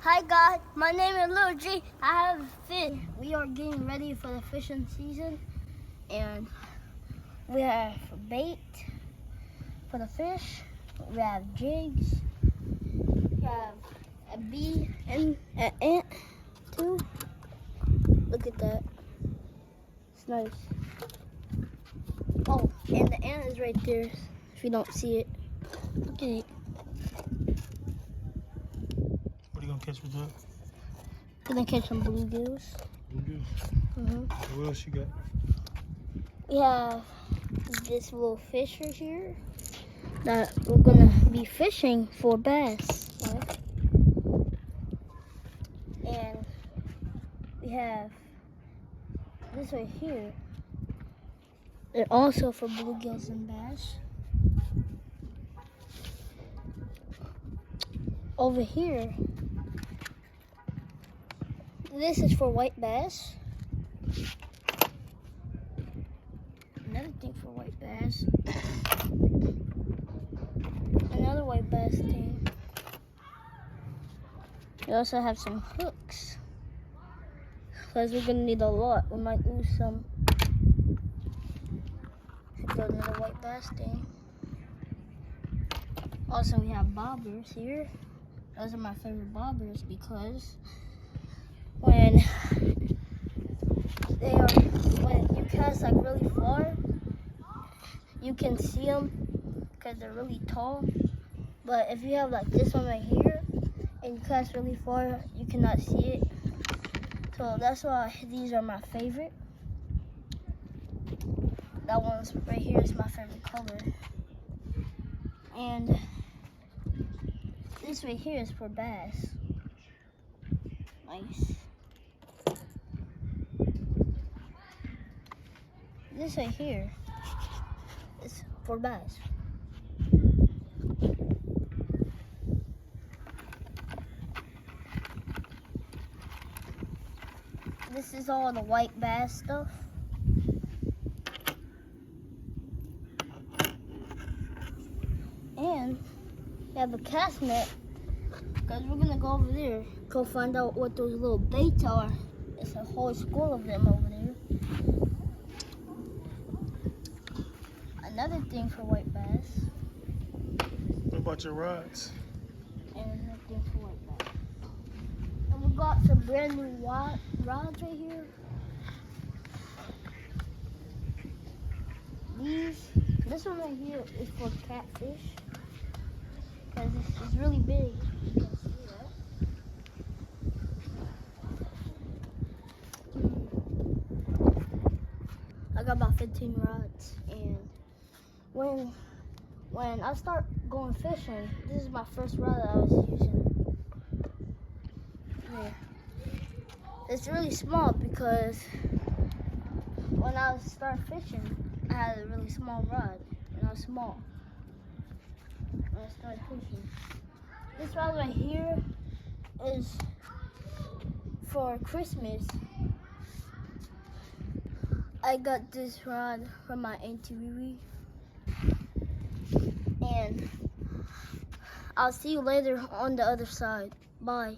Hi guys, my name is Lil G. I have a fish. We are getting ready for the fishing season, and we have bait for the fish. We have jigs. We have a bee and an ant too. Look at that. It's nice. Oh, and the ant is right there. If you don't see it, look at it. What are you gonna catch with that? We're gonna catch some bluegills. Bluegills? What else you got? We have this little fish right here that we're gonna be fishing for bass with. And we have this right here. They're also for bluegills and bass. Over here, this is for white bass. Another thing for white bass. Another white bass thing. We also have some hooks, because we're gonna need a lot. We might lose some. Got another white bass thing. Also, we have bobbers here. Those are my favorite bobbers because when you cast like really far, you can see them because they're really tall. But if you have like this one right here and you cast really far, you cannot see it. So that's why these are my favorite. That one's right here is my favorite color. And this right here is for bass. Nice. This right here is for bass. This is all the white bass stuff. And we have a cast net, because we're gonna go over there, go find out what those little baits are. It's a whole school of them over there. Another thing for white bass. What about your rods? And another thing for white bass. And we got some brand new rods right here. This one right here is for catfish, because it's really big. You can see that. I got about 15 rods, and when I start going fishing, this is my first rod that I was using. Yeah. It's really small because when I start fishing, I had a really small rod, and I was small when I started fishing. This rod right here is for Christmas. I got this rod from my Auntie Riri. And I'll see you later on the other side. Bye.